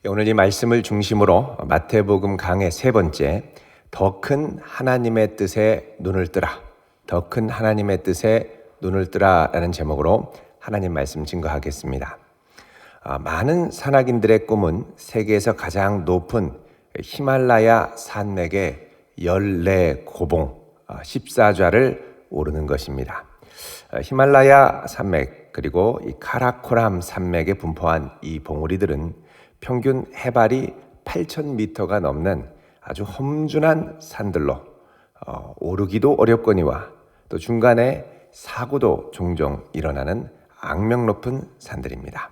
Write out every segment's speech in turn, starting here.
오늘 이 말씀을 중심으로 마태복음 강의 세 번째, 더 큰 하나님의 뜻에 눈을 뜨라, 더 큰 하나님의 뜻에 눈을 뜨라 라는 제목으로 하나님 말씀 증거하겠습니다. 많은 산악인들의 꿈은 세계에서 가장 높은 히말라야 산맥의 14고봉 14좌를 오르는 것입니다. 히말라야 산맥 그리고 이 카라코람 산맥에 분포한 이 봉우리들은 평균 해발이 8,000m가 넘는 아주 험준한 산들로 오르기도 어렵거니와 또 중간에 사고도 종종 일어나는 악명 높은 산들입니다.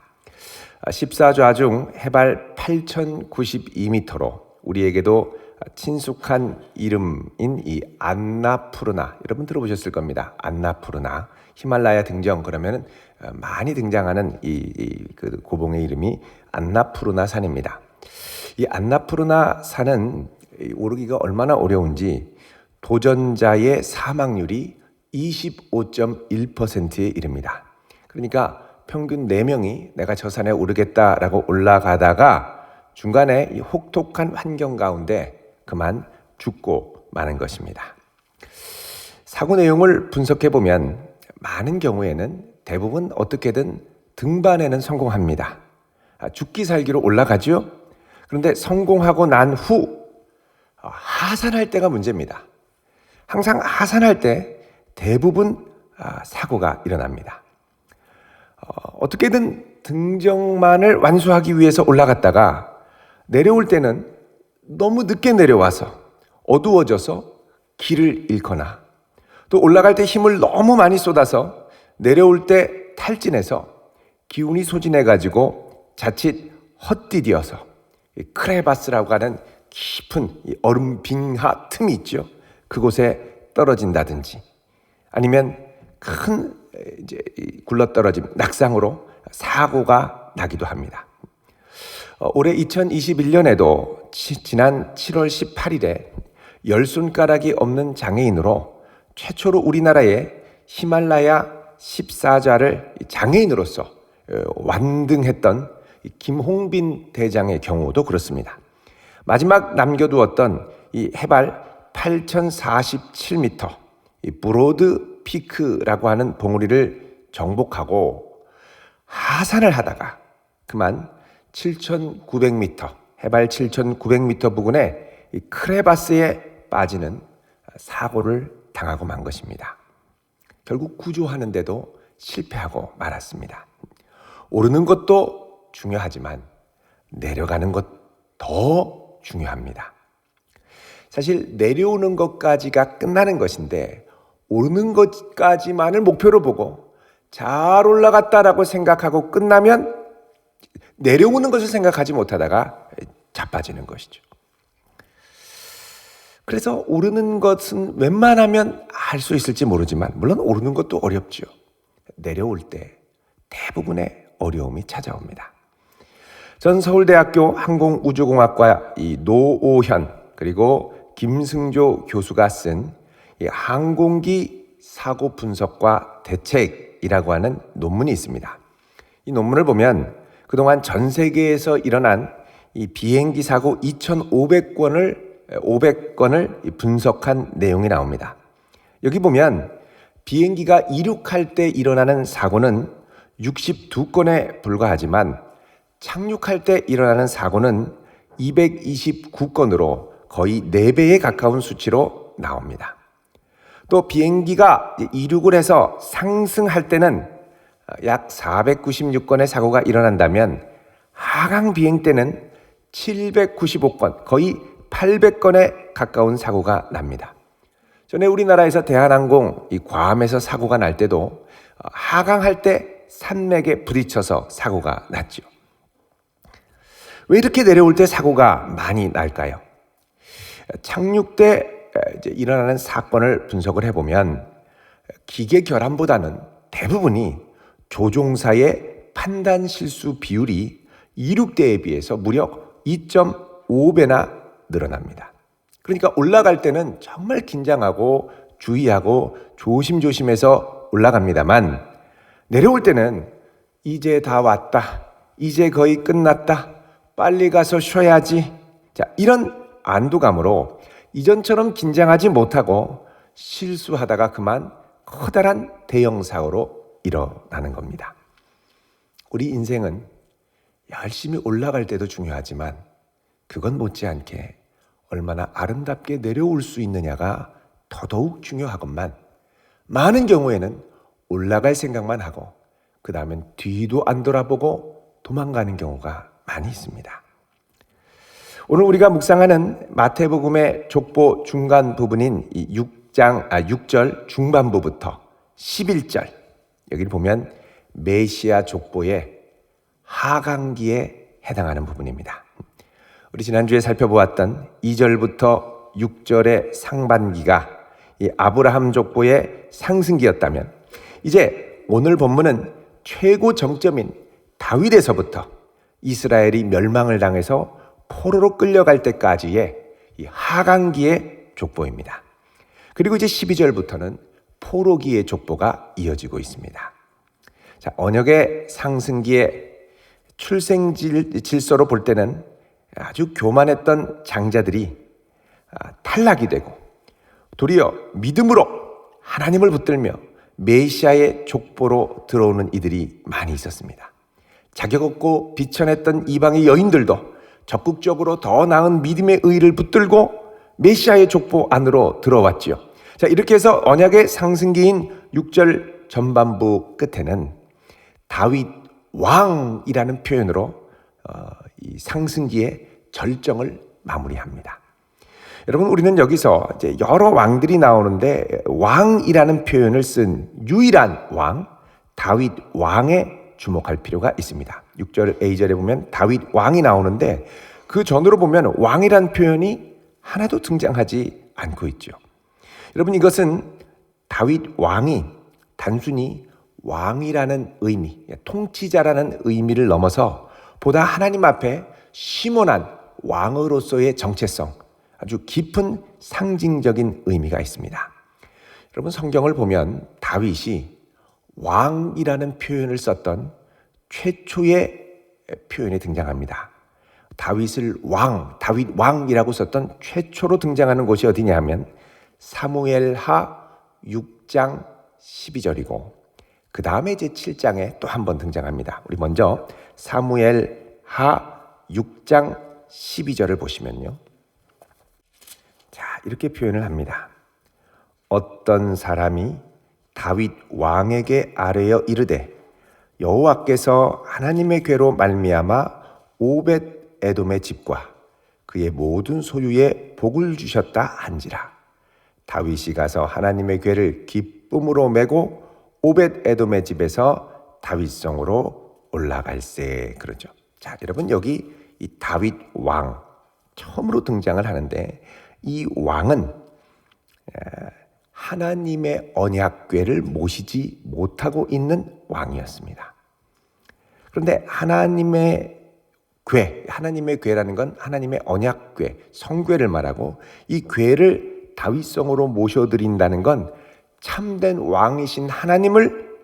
14좌 중 해발 8,092m로 우리에게도 친숙한 이름인 이 안나푸르나, 여러분 들어보셨을 겁니다. 안나푸르나, 히말라야 등정 그러면 많이 등장하는 그 고봉의 이름이 안나푸르나 산입니다. 이 안나푸르나 산은 오르기가 얼마나 어려운지 도전자의 사망률이 25.1%에 이릅니다. 그러니까 평균 4명이 내가 저 산에 오르겠다라고 올라가다가 중간에 이 혹독한 환경 가운데 그만 죽고 마는 것입니다. 사고 내용을 분석해 보면 많은 경우에는 대부분 어떻게든 등반에는 성공합니다. 죽기 살기로 올라가죠. 그런데 성공하고 난 후 하산할 때가 문제입니다. 항상 하산할 때 대부분 사고가 일어납니다. 어떻게든 등정만을 완수하기 위해서 올라갔다가 내려올 때는 너무 늦게 내려와서 어두워져서 길을 잃거나 또 올라갈 때 힘을 너무 많이 쏟아서 내려올 때 탈진해서 기운이 소진해가지고 자칫 헛디뎌서 크레바스라고 하는 깊은 얼음 빙하 틈이 있죠. 그곳에 떨어진다든지 아니면 큰 굴러떨어짐, 낙상으로 사고가 나기도 합니다. 올해 2021년에도 지난 7월 18일에 열 손가락이 없는 장애인으로 최초로 우리나라에 히말라야 14좌를 장애인으로서 완등했던 김홍빈 대장의 경우도 그렇습니다. 마지막 남겨두었던 이 해발 8,047m 이 브로드 피크라고 하는 봉우리를 정복하고 하산을 하다가 그만 7,900m, 해발 7,900m 부근에 이 크레바스에 빠지는 사고를 당하고 만 것입니다. 결국 구조하는데도 실패하고 말았습니다. 오르는 것도 중요하지만 내려가는 것 더 중요합니다. 사실 내려오는 것까지가 끝나는 것인데 오르는 것까지만을 목표로 보고 잘 올라갔다라고 생각하고 끝나면 내려오는 것을 생각하지 못하다가 자빠지는 것이죠. 그래서 오르는 것은 웬만하면 할 수 있을지 모르지만 물론 오르는 것도 어렵죠. 내려올 때 대부분의 어려움이 찾아옵니다. 전 서울대학교 항공우주공학과 이 노오현 그리고 김승조 교수가 쓴 이 항공기 사고 분석과 대책이라고 하는 논문이 있습니다. 이 논문을 보면 그동안 전 세계에서 일어난 이 비행기 사고 500건을 분석한 내용이 나옵니다. 여기 보면 비행기가 이륙할 때 일어나는 사고는 62건에 불과하지만 착륙할 때 일어나는 사고는 229건으로 거의 4배에 가까운 수치로 나옵니다. 또 비행기가 이륙을 해서 상승할 때는 약 496건의 사고가 일어난다면 하강 비행 때는 795건, 거의 800건에 가까운 사고가 납니다. 전에 우리나라에서 대한항공 괌에서 사고가 날 때도 하강할 때 산맥에 부딪혀서 사고가 났죠. 왜 이렇게 내려올 때 사고가 많이 날까요? 착륙 때 일어나는 사건을 분석을 해보면 기계 결함보다는 대부분이 조종사의 판단 실수 비율이 이륙 때에 비해서 무려 2.5배나 늘어납니다. 그러니까 올라갈 때는 정말 긴장하고 주의하고 조심조심해서 올라갑니다만 내려올 때는 이제 다 왔다, 이제 거의 끝났다, 빨리 가서 쉬어야지. 자, 이런 안도감으로 이전처럼 긴장하지 못하고 실수하다가 그만 커다란 대형 사고로 일어나는 겁니다. 우리 인생은 열심히 올라갈 때도 중요하지만 그건 못지않게 얼마나 아름답게 내려올 수 있느냐가 더더욱 중요하건만 많은 경우에는 올라갈 생각만 하고 그 다음엔 뒤도 안 돌아보고 도망가는 경우가 많이 있습니다. 오늘 우리가 묵상하는 마태복음의 족보 중간 부분인 이 6절 중반부부터 11절 여기를 보면 메시아 족보의 하강기에 해당하는 부분입니다. 우리 지난주에 살펴보았던 2절부터 6절의 상반기가 이 아브라함 족보의 상승기였다면 이제 오늘 본문은 최고 정점인 다윗에서부터 이스라엘이 멸망을 당해서 포로로 끌려갈 때까지의 이 하강기의 족보입니다. 그리고 이제 12절부터는 포로기의 족보가 이어지고 있습니다. 자, 언역의 상승기의 출생 질서로 볼 때는 아주 교만했던 장자들이 탈락이 되고 도리어 믿음으로 하나님을 붙들며 메시아의 족보로 들어오는 이들이 많이 있었습니다. 자격 없고 비천했던 이방의 여인들도 적극적으로 더 나은 믿음의 의를 붙들고 메시아의 족보 안으로 들어왔지요. 자, 이렇게 해서 언약의 상승기인 6절 전반부 끝에는 다윗 왕이라는 표현으로 이 상승기의 절정을 마무리합니다. 여러분, 우리는 여기서 이제 여러 왕들이 나오는데 왕이라는 표현을 쓴 유일한 왕, 다윗 왕에 주목할 필요가 있습니다. 6절 A절에 보면 다윗 왕이 나오는데 그 전으로 보면 왕이란 표현이 하나도 등장하지 않고 있죠. 여러분, 이것은 다윗 왕이 단순히 왕이라는 의미, 통치자라는 의미를 넘어서 보다 하나님 앞에 심원한 왕으로서의 정체성, 아주 깊은 상징적인 의미가 있습니다. 여러분, 성경을 보면 다윗이 왕이라는 표현을 썼던 최초의 표현이 등장합니다. 다윗 왕이라고 썼던 최초로 등장하는 곳이 어디냐 하면 사무엘하 6장 12절이고 그 다음에 이제 7장에 또 한 번 등장합니다. 우리 먼저 사무엘하 6장 12절을 보시면요. 자, 이렇게 표현을 합니다. 어떤 사람이 다윗 왕에게 아뢰어 이르되 여호와께서 하나님의 궤로 말미암아 오벳 에돔의 집과 그의 모든 소유에 복을 주셨다 한지라. 다윗이 가서 하나님의 궤를 기쁨으로 메고 오벳 에돔의 집에서 다윗성으로 올라갈세. 그러죠. 자, 여러분, 여기 이 다윗 왕 처음으로 등장을 하는데 이 왕은 하나님의 언약궤를 모시지 못하고 있는 왕이었습니다. 그런데 하나님의 궤라는 건 하나님의 언약궤, 성궤를 말하고 이 궤를 다윗성으로 모셔드린다는 건 참된 왕이신 하나님을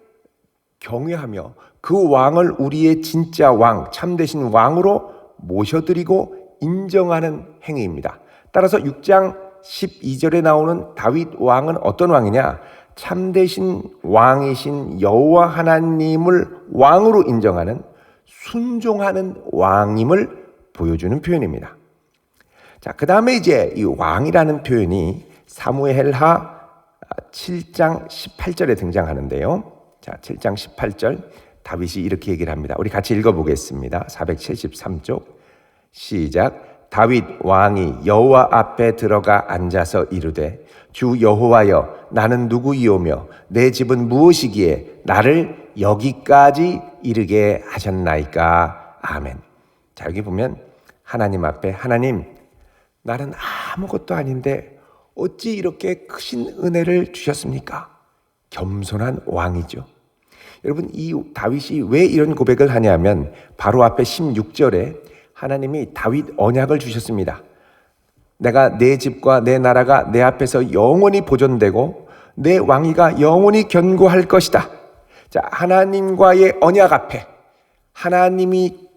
경외하며 그 왕을 우리의 진짜 왕, 참되신 왕으로 모셔드리고 인정하는 행위입니다. 따라서 6장 12절에 나오는 다윗 왕은 어떤 왕이냐? 참되신 왕이신 여호와 하나님을 왕으로 인정하는 순종하는 왕임을 보여주는 표현입니다. 자, 그 다음에 이제 이 왕이라는 표현이 사무엘하 7장 18절에 등장하는데요. 자, 7장 18절 다윗이 이렇게 얘기를 합니다. 우리 같이 읽어보겠습니다. 473쪽 시작. 다윗 왕이 여호와 앞에 들어가 앉아서 이르되 주 여호와여 나는 누구이오며 내 집은 무엇이기에 나를 여기까지 이르게 하셨나이까. 아멘. 자, 여기 보면 하나님 앞에 하나님, 나는 아무것도 아닌데 어찌 이렇게 크신 은혜를 주셨습니까? 겸손한 왕이죠. 여러분, 이 다윗이 왜 이런 고백을 하냐면 바로 앞에 16절에 하나님이 다윗 언약을 주셨습니다. 내가 내 집과 내 나라가 내 앞에서 영원히 보존되고 내 왕위가 영원히 견고할 것이다. 자, 하나님과의 언약 앞에 하나님이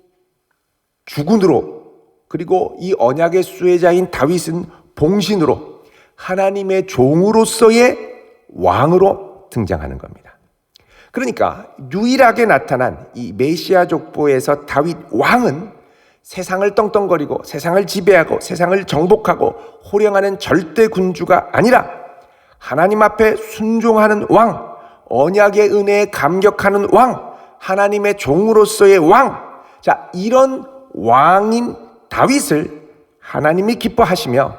주군으로, 그리고 이 언약의 수혜자인 다윗은 봉신으로, 하나님의 종으로서의 왕으로 등장하는 겁니다. 그러니까 유일하게 나타난 이 메시아 족보에서 다윗 왕은 세상을 떵떵거리고 세상을 지배하고 세상을 정복하고 호령하는 절대 군주가 아니라 하나님 앞에 순종하는 왕, 언약의 은혜에 감격하는 왕, 하나님의 종으로서의 왕. 자, 이런 왕인 다윗을 하나님이 기뻐하시며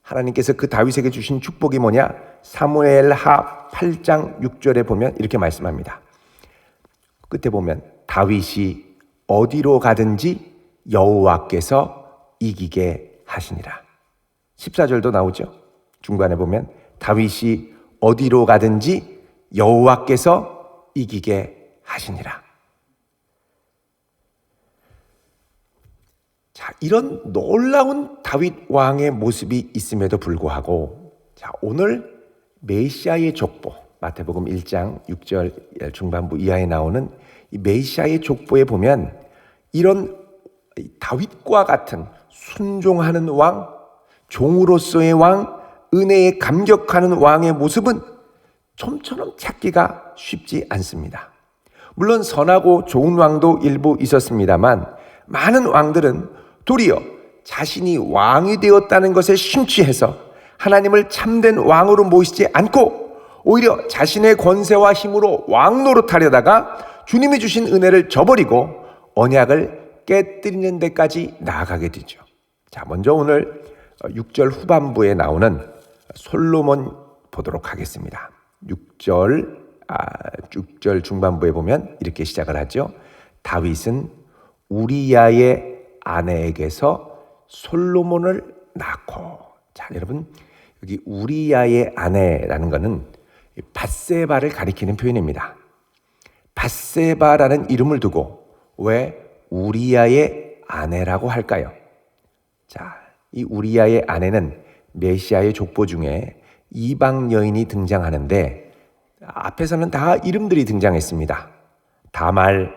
하나님께서 그 다윗에게 주신 축복이 뭐냐? 사무엘하 8장 6절에 보면 이렇게 말씀합니다. 끝에 보면 다윗이 어디로 가든지 여호와께서 이기게 하시니라. 14절도 나오죠. 중간에 보면 다윗이 어디로 가든지 여호와께서 이기게 하시니라. 자, 이런 놀라운 다윗 왕의 모습이 있음에도 불구하고, 자, 오늘 메시아의 족보, 마태복음 1장 6절 중반부 이하에 나오는 이 메시아의 족보에 보면 이런 다윗과 같은 순종하는 왕, 종으로서의 왕, 은혜에 감격하는 왕의 모습은 좀처럼 찾기가 쉽지 않습니다. 물론 선하고 좋은 왕도 일부 있었습니다만 많은 왕들은 도리어 자신이 왕이 되었다는 것에 심취해서 하나님을 참된 왕으로 모시지 않고 오히려 자신의 권세와 힘으로 왕 노릇하려다가 주님이 주신 은혜를 저버리고 언약을 깨뜨리는 데까지 나아가게 되죠. 자, 먼저 오늘 6절 후반부에 나오는 솔로몬 보도록 하겠습니다. 6절 중반부에 보면 이렇게 시작을 하죠. 다윗은 우리야의 아내에게서 솔로몬을 낳고. 자, 여러분, 여기 우리야의 아내라는 것은 밧세바를 가리키는 표현입니다. 밧세바라는 이름을 두고 왜 우리야의 아내라고 할까요? 자, 이 우리야의 아내는 메시아의 족보 중에 이방 여인이 등장하는데 앞에서는 다 이름들이 등장했습니다. 다말,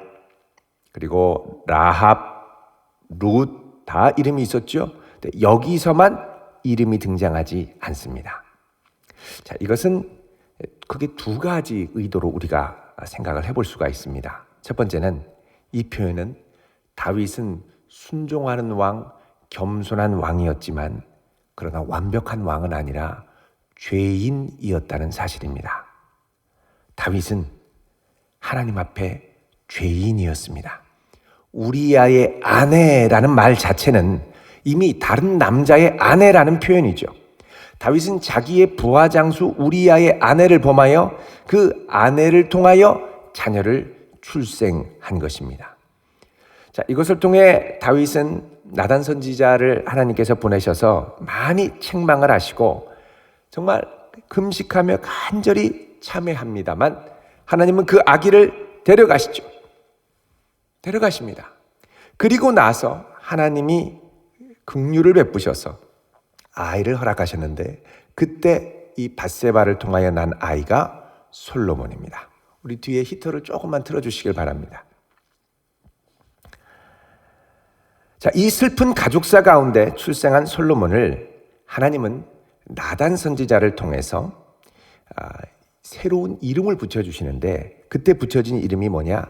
그리고 라합, 룻, 다 이름이 있었죠. 여기서만 이름이 등장하지 않습니다. 자, 이것은 크게 두 가지 의도로 우리가 생각을 해볼 수가 있습니다. 첫 번째는 이 표현은 다윗은 순종하는 왕, 겸손한 왕이었지만 그러나 완벽한 왕은 아니라 죄인이었다는 사실입니다. 다윗은 하나님 앞에 죄인이었습니다. 우리야의 아내라는 말 자체는 이미 다른 남자의 아내라는 표현이죠. 다윗은 자기의 부하장수 우리야의 아내를 범하여 그 아내를 통하여 자녀를 출생한 것입니다. 자, 이것을 통해 다윗은 나단 선지자를 하나님께서 보내셔서 많이 책망을 하시고 정말 금식하며 간절히 참회합니다만 하나님은 그 아기를 데려가십니다. 그리고 나서 하나님이 긍휼을 베푸셔서 아이를 허락하셨는데 그때 이 밧세바를 통하여 난 아이가 솔로몬입니다. 우리 뒤에 히터를 조금만 틀어주시길 바랍니다. 자, 이 슬픈 가족사 가운데 출생한 솔로몬을 하나님은 나단 선지자를 통해서 새로운 이름을 붙여주시는데 그때 붙여진 이름이 뭐냐?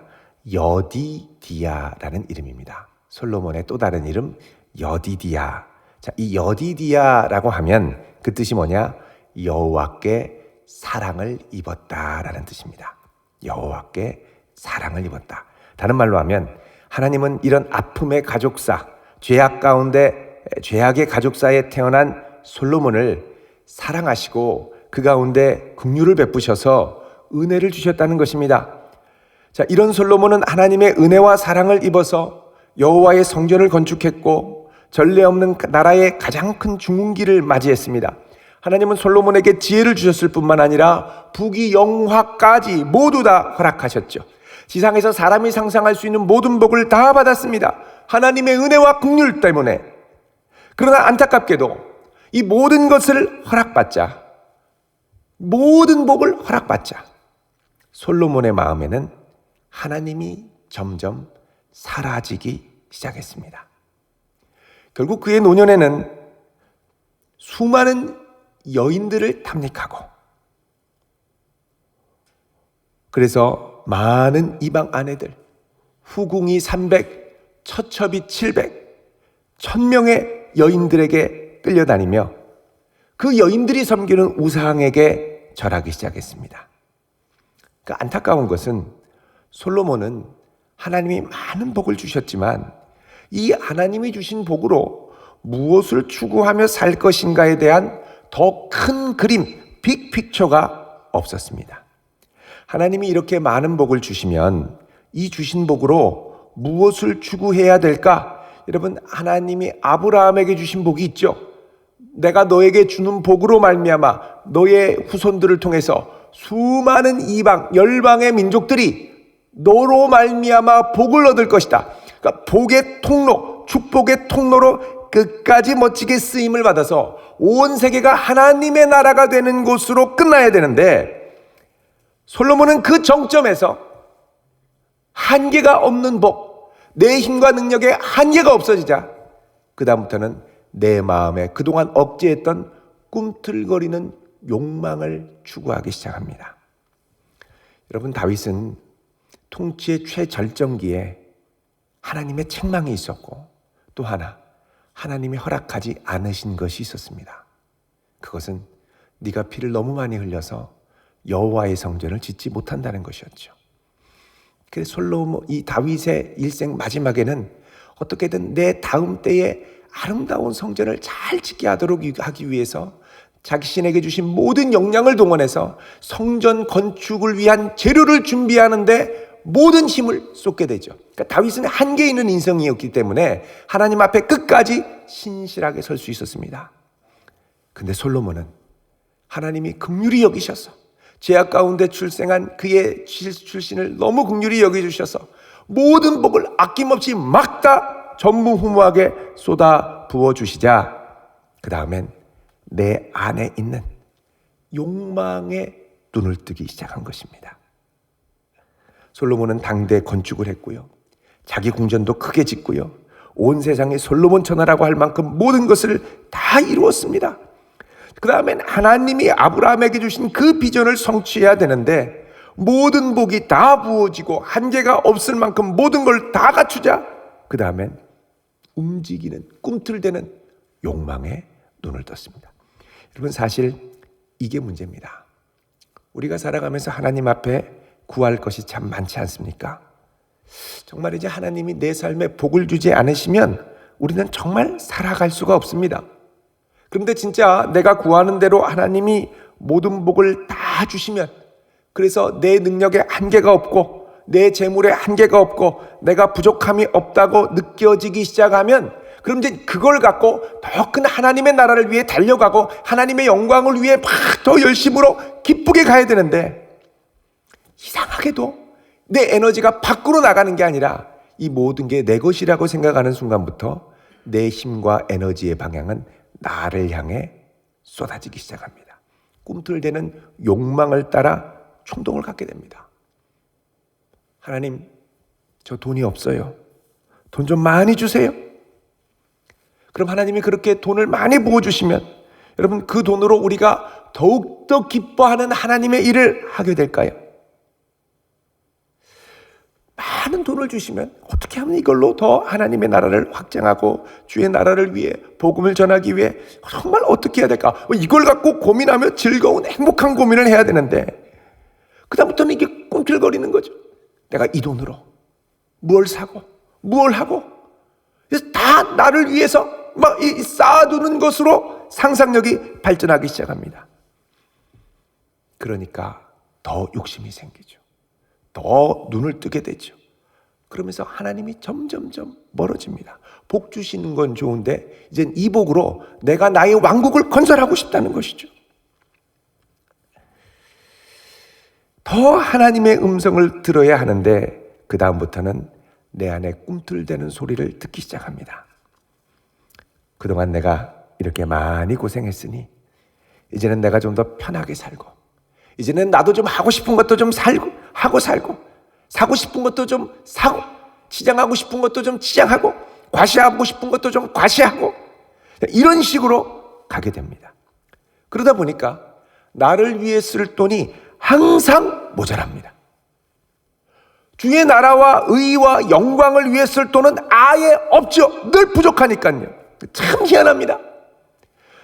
여디디야라는 이름입니다. 솔로몬의 또 다른 이름 여디디야. 자, 이 여디디야라고 하면 그 뜻이 뭐냐? 여호와께 사랑을 입었다라는 뜻입니다. 여호와께 사랑을 입었다. 다른 말로 하면 하나님은 이런 아픔의 가족사, 죄악의 가족사에 태어난 솔로몬을 사랑하시고 그 가운데 긍휼을 베푸셔서 은혜를 주셨다는 것입니다. 자, 이런 솔로몬은 하나님의 은혜와 사랑을 입어서 여호와의 성전을 건축했고 전례 없는 나라의 가장 큰 중흥기를 맞이했습니다. 하나님은 솔로몬에게 지혜를 주셨을 뿐만 아니라 부귀 영화까지 모두 다 허락하셨죠. 지상에서 사람이 상상할 수 있는 모든 복을 다 받았습니다. 하나님의 은혜와 긍휼 때문에. 그러나 안타깝게도 이 모든 것을 허락받자, 모든 복을 허락받자 솔로몬의 마음에는 하나님이 점점 사라지기 시작했습니다. 결국 그의 노년에는 수많은 여인들을 탐닉하고, 그래서 많은 이방 아내들, 후궁이 300, 처첩이 700, 1000명의 여인들에게 끌려다니며 그 여인들이 섬기는 우상에게 절하기 시작했습니다. 그 안타까운 것은 솔로몬은 하나님이 많은 복을 주셨지만 이 하나님이 주신 복으로 무엇을 추구하며 살 것인가에 대한 더 큰 그림, 빅픽처가 없었습니다. 하나님이 이렇게 많은 복을 주시면 이 주신 복으로 무엇을 추구해야 될까? 여러분, 하나님이 아브라함에게 주신 복이 있죠. 내가 너에게 주는 복으로 말미암아 너의 후손들을 통해서 수많은 이방, 열방의 민족들이 너로 말미암아 복을 얻을 것이다. 그러니까 복의 통로, 축복의 통로로 끝까지 멋지게 쓰임을 받아서 온 세계가 하나님의 나라가 되는 곳으로 끝나야 되는데, 솔로몬은 그 정점에서 한계가 없는 복, 내 힘과 능력에 한계가 없어지자 그 다음부터는 내 마음에 그동안 억제했던 꿈틀거리는 욕망을 추구하기 시작합니다. 여러분, 다윗은 통치의 최절정기에 하나님의 책망이 있었고, 또 하나 하나님이 허락하지 않으신 것이 있었습니다. 그것은 네가 피를 너무 많이 흘려서 여호와의 성전을 짓지 못한다는 것이었죠. 그래서 솔로몬, 이 다윗의 일생 마지막에는 어떻게든 내 다음 때에 아름다운 성전을 잘 짓게 하도록 하기 위해서 자신에게 주신 모든 역량을 동원해서 성전 건축을 위한 재료를 준비하는데 모든 힘을 쏟게 되죠. 그러니까 다윗은 한계 있는 인성이었기 때문에 하나님 앞에 끝까지 신실하게 설 수 있었습니다. 근데 솔로몬은 하나님이 긍휼히 여기셔서 죄악 가운데 출생한 그의 출신을 너무 긍휼히 여겨주셔서 모든 복을 아낌없이 막 다 전무후무하게 쏟아 부어주시자 그 다음엔 내 안에 있는 욕망에 눈을 뜨기 시작한 것입니다. 솔로몬은 당대 건축을 했고요, 자기 궁전도 크게 짓고요, 온 세상에 솔로몬 천하라고 할 만큼 모든 것을 다 이루었습니다. 그 다음엔 하나님이 아브라함에게 주신 그 비전을 성취해야 되는데 모든 복이 다 부어지고 한계가 없을 만큼 모든 걸 다 갖추자 그 다음엔 움직이는 꿈틀대는 욕망에 눈을 떴습니다. 여러분, 사실 이게 문제입니다. 우리가 살아가면서 하나님 앞에 구할 것이 참 많지 않습니까? 정말 이제 하나님이 내 삶에 복을 주지 않으시면 우리는 정말 살아갈 수가 없습니다. 그런데 진짜 내가 구하는 대로 하나님이 모든 복을 다 주시면, 그래서 내 능력에 한계가 없고 내 재물에 한계가 없고 내가 부족함이 없다고 느껴지기 시작하면, 그럼 이제 그걸 갖고 더 큰 하나님의 나라를 위해 달려가고 하나님의 영광을 위해 막 더 열심으로 기쁘게 가야 되는데, 이상하게도 내 에너지가 밖으로 나가는 게 아니라 이 모든 게 내 것이라고 생각하는 순간부터 내 힘과 에너지의 방향은 나를 향해 쏟아지기 시작합니다. 꿈틀대는 욕망을 따라衝動을 갖게 됩니다. 하나님, 저 돈이 없어요. 돈 좀 많이 주세요. 그럼 하나님이 그렇게 돈을 많이 부어주시면 여러분, 그 돈으로 우리가 더욱더 기뻐하는 하나님의 일을 하게 될까요? 많은 돈을 주시면 어떻게 하면 이걸로 더 하나님의 나라를 확장하고 주의 나라를 위해 복음을 전하기 위해 정말 어떻게 해야 될까? 이걸 갖고 고민하며 즐거운 행복한 고민을 해야 되는데 그 다음부터는 이게 꿈틀거리는 거죠. 내가 이 돈으로 뭘 사고 뭘 하고, 그래서 다 나를 위해서 막 쌓아두는 것으로 상상력이 발전하기 시작합니다. 그러니까 더 욕심이 생기죠. 더 눈을 뜨게 되죠. 그러면서 하나님이 점점점 멀어집니다. 복 주시는 건 좋은데 이젠 이 복으로 내가 나의 왕국을 건설하고 싶다는 것이죠. 더 하나님의 음성을 들어야 하는데 그 다음부터는 내 안에 꿈틀대는 소리를 듣기 시작합니다. 그동안 내가 이렇게 많이 고생했으니 이제는 내가 좀 더 편하게 살고, 이제는 나도 좀 하고 싶은 것도 좀 하고 살고, 사고 싶은 것도 좀 사고, 치장하고 싶은 것도 좀 치장하고, 과시하고 싶은 것도 좀 과시하고 이런 식으로 가게 됩니다. 그러다 보니까 나를 위해 쓸 돈이 항상 모자랍니다. 주의 나라와 의와 영광을 위해 쓸 돈은 아예 없죠. 늘 부족하니까요. 참 희한합니다.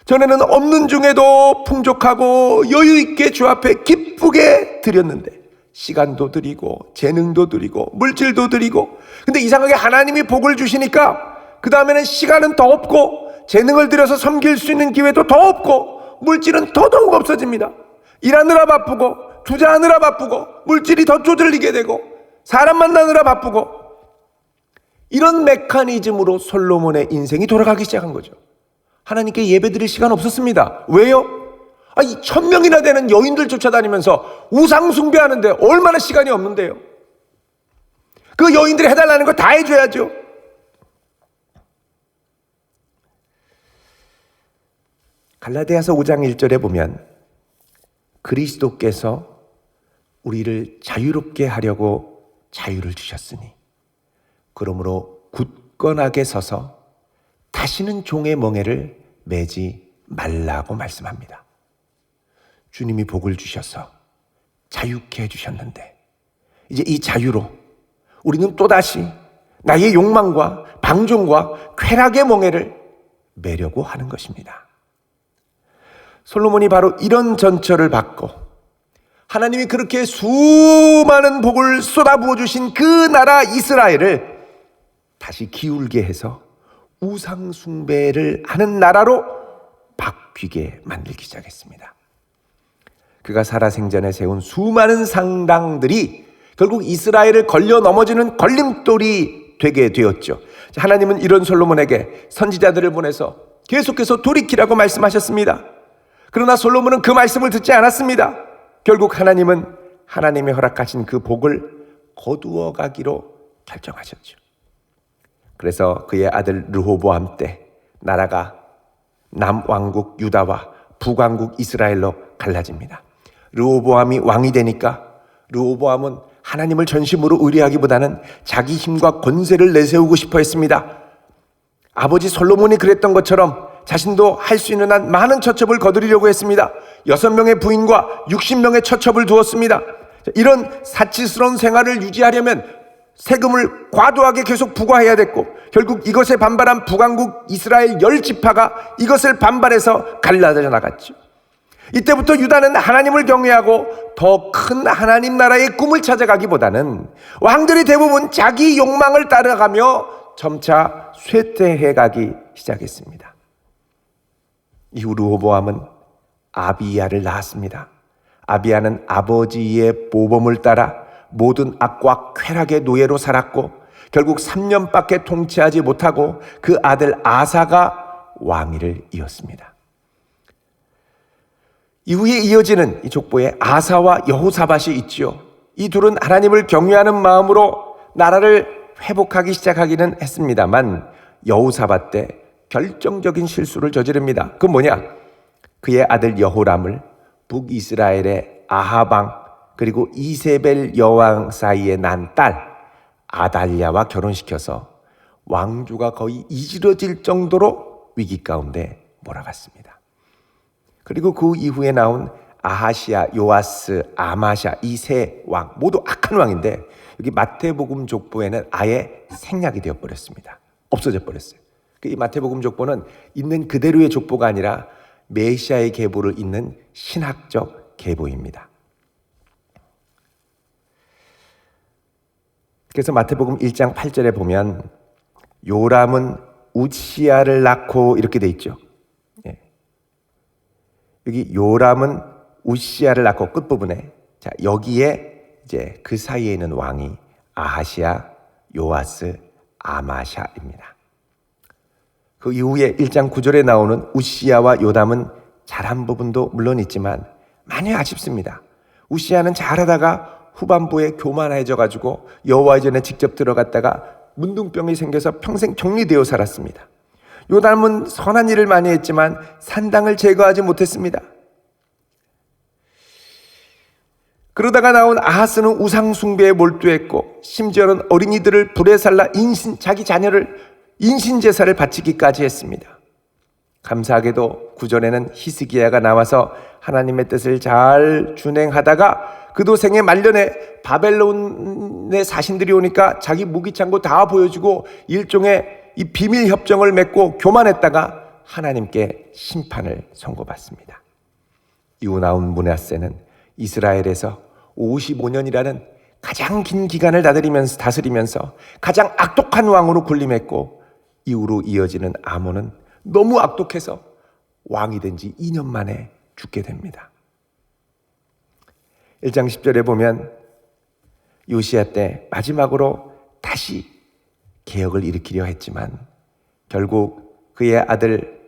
전에는 없는 중에도 풍족하고 여유 있게 주 앞에 기쁘게 드렸는데 시간도 드리고 재능도 드리고 물질도 드리고, 근데 이상하게 하나님이 복을 주시니까 그 다음에는 시간은 더 없고 재능을 들여서 섬길 수 있는 기회도 더 없고 물질은 더더욱 없어집니다. 일하느라 바쁘고 투자하느라 바쁘고 물질이 더 쪼들리게 되고 사람 만나느라 바쁘고, 이런 메커니즘으로 솔로몬의 인생이 돌아가기 시작한 거죠. 하나님께 예배드릴 시간 없었습니다. 왜요? 1000명이나 되는 여인들 쫓아다니면서 우상 숭배하는데 얼마나 시간이 없는데요. 그 여인들이 해달라는 거 다 해줘야죠. 갈라디아서 5장 1절에 보면 그리스도께서 우리를 자유롭게 하려고 자유를 주셨으니 그러므로 굳건하게 서서 다시는 종의 멍에를 매지 말라고 말씀합니다. 주님이 복을 주셔서 자유케 해주셨는데 이제 이 자유로 우리는 또다시 나의 욕망과 방종과 쾌락의 멍에를 매려고 하는 것입니다. 솔로몬이 바로 이런 전철을 받고 하나님이 그렇게 수많은 복을 쏟아부어 주신 그 나라 이스라엘을 다시 기울게 해서 우상 숭배를 하는 나라로 바뀌게 만들기 시작했습니다. 그가 살아생전에 세운 수많은 상당들이 결국 이스라엘을 걸려 넘어지는 걸림돌이 되게 되었죠. 하나님은 이런 솔로몬에게 선지자들을 보내서 계속해서 돌이키라고 말씀하셨습니다. 그러나 솔로몬은 그 말씀을 듣지 않았습니다. 결국 하나님은 하나님의 허락하신 그 복을 거두어 가기로 결정하셨죠. 그래서 그의 아들 르호보암 때 나라가 남왕국 유다와 북왕국 이스라엘로 갈라집니다. 르호보암이 왕이 되니까 르호보암은 하나님을 전심으로 의뢰하기보다는 자기 힘과 권세를 내세우고 싶어 했습니다. 아버지 솔로몬이 그랬던 것처럼 자신도 할 수 있는 한 많은 처첩을 거두려고 했습니다. 6명의 부인과 60명의 처첩을 두었습니다. 이런 사치스러운 생활을 유지하려면 세금을 과도하게 계속 부과해야 됐고, 결국 이것에 반발한 북왕국 이스라엘 10지파가 이것을 반발해서 갈라져 나갔죠. 이때부터 유다는 하나님을 경외하고 더 큰 하나님 나라의 꿈을 찾아가기보다는 왕들이 대부분 자기 욕망을 따라가며 점차 쇠퇴해가기 시작했습니다. 이후 르호보암은 아비야를 낳았습니다. 아비야는 아버지의 모범을 따라 모든 악과 쾌락의 노예로 살았고 결국 3년밖에 통치하지 못하고 그 아들 아사가 왕위를 이었습니다. 이후에 이어지는 이 족보에 아사와 여호사밧이 있지요. 이 둘은 하나님을 경외하는 마음으로 나라를 회복하기 시작하기는 했습니다만 여호사밧 때 결정적인 실수를 저지릅니다. 그건 뭐냐? 그의 아들 여호람을 북이스라엘의 아하방 그리고 이세벨 여왕 사이에 난 딸 아달랴와 결혼시켜서 왕조가 거의 이지러질 정도로 위기 가운데 몰아갔습니다. 그리고 그 이후에 나온 아하시아, 요아스, 아마샤 이 세 왕 모두 악한 왕인데 여기 마태복음 족보에는 아예 생략이 되어버렸습니다. 없어져 버렸어요. 이 마태복음 족보는 있는 그대로의 족보가 아니라 메시아의 계보를 잇는 신학적 계보입니다. 그래서 마태복음 1장 8절에 보면 요람은 우시야를 낳고 이렇게 돼 있죠. 여기 요람은 우시야를 낳고 끝부분에 자 여기에 이제 그 사이에 있는 왕이 아하시아, 요아스, 아마샤입니다. 그 이후에 1장 9절에 나오는 우시야와 요담은 잘한 부분도 물론 있지만 많이 아쉽습니다. 우시야는 잘하다가 후반부에 교만해져가지고 여호와의 전에 직접 들어갔다가 문둥병이 생겨서 평생 격리되어 살았습니다. 요담은 선한 일을 많이 했지만 산당을 제거하지 못했습니다. 그러다가 나온 아하스는 우상 숭배에 몰두했고 심지어는 어린이들을 불에 살라 자기 자녀를 인신제사를 바치기까지 했습니다. 감사하게도 구절에는 히스기야가 나와서 하나님의 뜻을 잘 준행하다가 그 도생의 말년에 바벨론의 사신들이 오니까 자기 무기창고 다 보여주고 일종의 이 비밀 협정을 맺고 교만했다가 하나님께 심판을 선고받습니다. 이후 나온 므낫세는 이스라엘에서 55년이라는 가장 긴 기간을 다스리면서 가장 악독한 왕으로 군림했고, 이후로 이어지는 아몬은 너무 악독해서 왕이 된 지 2년 만에 죽게 됩니다. 1장 10절에 보면 요시야 때 마지막으로 다시 개혁을 일으키려 했지만 결국 그의 아들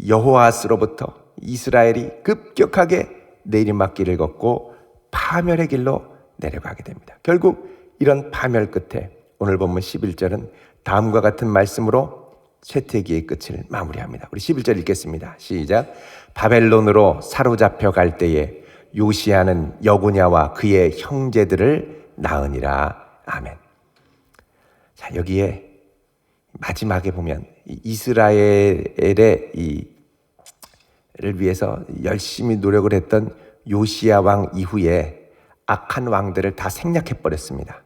여호아스로부터 이스라엘이 급격하게 내리막길을 걷고 파멸의 길로 내려가게 됩니다. 결국 이런 파멸 끝에 오늘 본문 11절은 다음과 같은 말씀으로 쇠퇴기의 끝을 마무리합니다. 우리 11절 읽겠습니다. 시작. 바벨론으로 사로잡혀 갈 때에 요시야는 여고냐와 그의 형제들을 낳으니라. 아멘. 자, 여기에 마지막에 보면 이스라엘의 를 위해서 열심히 노력을 했던 요시야 왕 이후에 악한 왕들을 다 생략해 버렸습니다.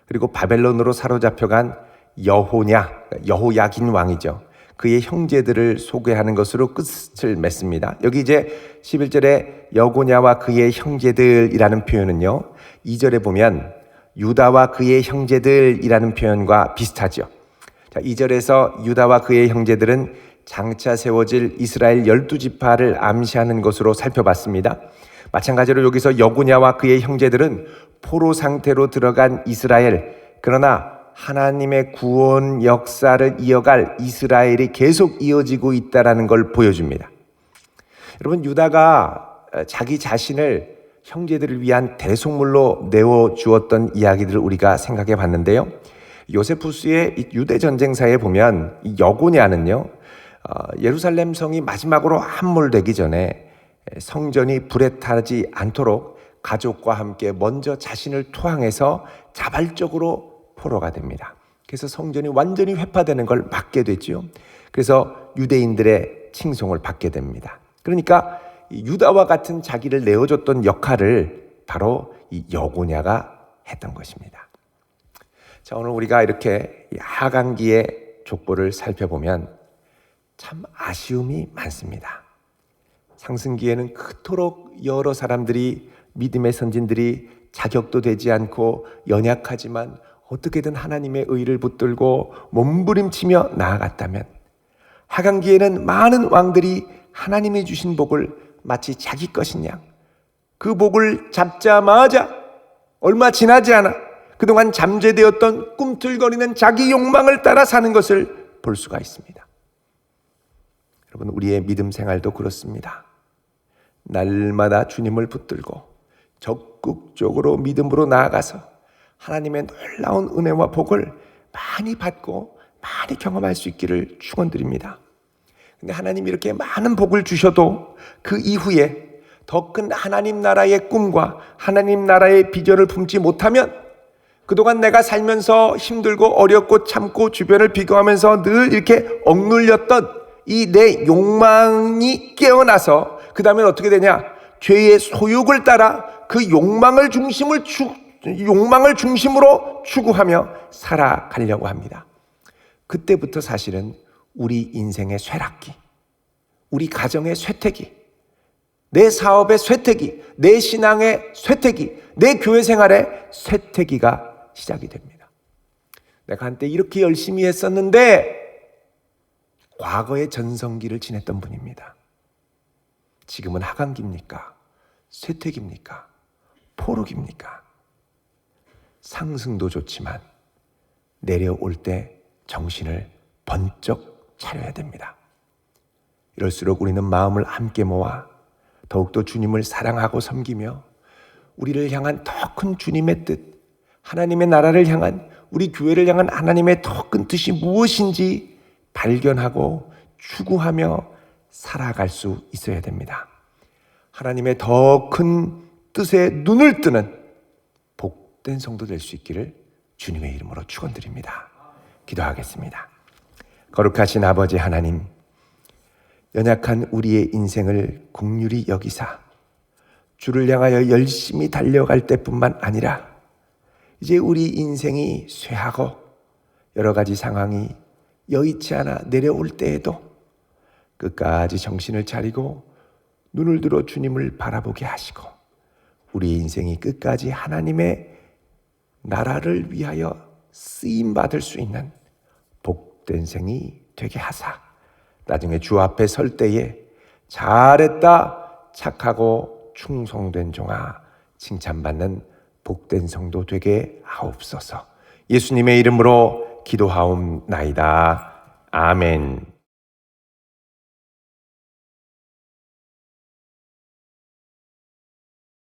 그리고 바벨론으로 사로잡혀간 여호야긴 왕이죠. 그의 형제들을 소개하는 것으로 끝을 맺습니다. 여기 이제 11절에 여고냐와 그의 형제들이라는 표현은요, 2절에 보면 유다와 그의 형제들이라는 표현과 비슷하죠. 자, 2절에서 유다와 그의 형제들은 장차 세워질 이스라엘 12지파를 암시하는 것으로 살펴봤습니다. 마찬가지로 여기서 여고냐와 그의 형제들은 포로 상태로 들어간 이스라엘, 그러나 하나님의 구원 역사를 이어갈 이스라엘이 계속 이어지고 있다는 걸 보여줍니다. 여러분, 유다가 자기 자신을 형제들을 위한 대속물로 내어주었던 이야기들을 우리가 생각해 봤는데요. 요세푸스의 유대 전쟁사에 보면 이 여고냐는요, 예루살렘 성이 마지막으로 함몰되기 전에 성전이 불에 타지 않도록 가족과 함께 먼저 자신을 투항해서 자발적으로 포로가 됩니다. 그래서 성전이 완전히 회파되는 걸 막게 되죠. 그래서 유대인들의 칭송을 받게 됩니다. 그러니까 유다와 같은 자기를 내어줬던 역할을 바로 이 여고냐가 했던 것입니다. 자, 오늘 우리가 이렇게 하강기의 족보를 살펴보면 참 아쉬움이 많습니다. 상승기에는 그토록 여러 사람들이, 믿음의 선진들이 자격도 되지 않고 연약하지만 어떻게든 하나님의 의를 붙들고 몸부림치며 나아갔다면, 하강기에는 많은 왕들이 하나님이 주신 복을 마치 자기 것인 양, 그 복을 잡자마자 얼마 지나지 않아 그동안 잠재되었던 꿈틀거리는 자기 욕망을 따라 사는 것을 볼 수가 있습니다. 여러분, 우리의 믿음 생활도 그렇습니다. 날마다 주님을 붙들고 적극적으로 믿음으로 나아가서 하나님의 놀라운 은혜와 복을 많이 받고 많이 경험할 수 있기를 축원드립니다. 근데 하나님이 이렇게 많은 복을 주셔도 그 이후에 더 큰 하나님 나라의 꿈과 하나님 나라의 비전을 품지 못하면 그동안 내가 살면서 힘들고 어렵고 참고 주변을 비교하면서 늘 이렇게 억눌렸던 이 내 욕망이 깨어나서 그 다음엔 어떻게 되냐? 죄의 소욕을 따라 그 욕망을 중심으로 추구하며 살아가려고 합니다. 그때부터 사실은 우리 인생의 쇠락기, 우리 가정의 쇠퇴기, 내 사업의 쇠퇴기, 내 신앙의 쇠퇴기, 내 교회 생활의 쇠퇴기가 시작이 됩니다. 내가 한때 이렇게 열심히 했었는데 과거의 전성기를 지냈던 분입니다. 지금은 하강기입니까? 쇠퇴기입니까? 포록입니까? 상승도 좋지만 내려올 때 정신을 번쩍 차려야 됩니다. 이럴수록 우리는 마음을 함께 모아 더욱더 주님을 사랑하고 섬기며 우리를 향한 더 큰 주님의 뜻, 하나님의 나라를 향한, 우리 교회를 향한 하나님의 더 큰 뜻이 무엇인지 발견하고 추구하며 살아갈 수 있어야 됩니다. 하나님의 더 큰 뜻에 눈을 뜨는 복된 성도 될 수 있기를 주님의 이름으로 축원드립니다. 기도하겠습니다. 거룩하신 아버지 하나님, 연약한 우리의 인생을 긍휼히 여기사 주를 향하여 열심히 달려갈 때뿐만 아니라 이제 우리 인생이 쇠하고 여러 가지 상황이 여의치 않아 내려올 때에도 끝까지 정신을 차리고 눈을 들어 주님을 바라보게 하시고 우리 인생이 끝까지 하나님의 나라를 위하여 쓰임받을 수 있는 복된 생이 되게 하사 나중에 주 앞에 설 때에 잘했다 착하고 충성된 종아 칭찬받는 복된 성도 되게 하옵소서. 예수님의 이름으로 기도하옵나이다. 아멘.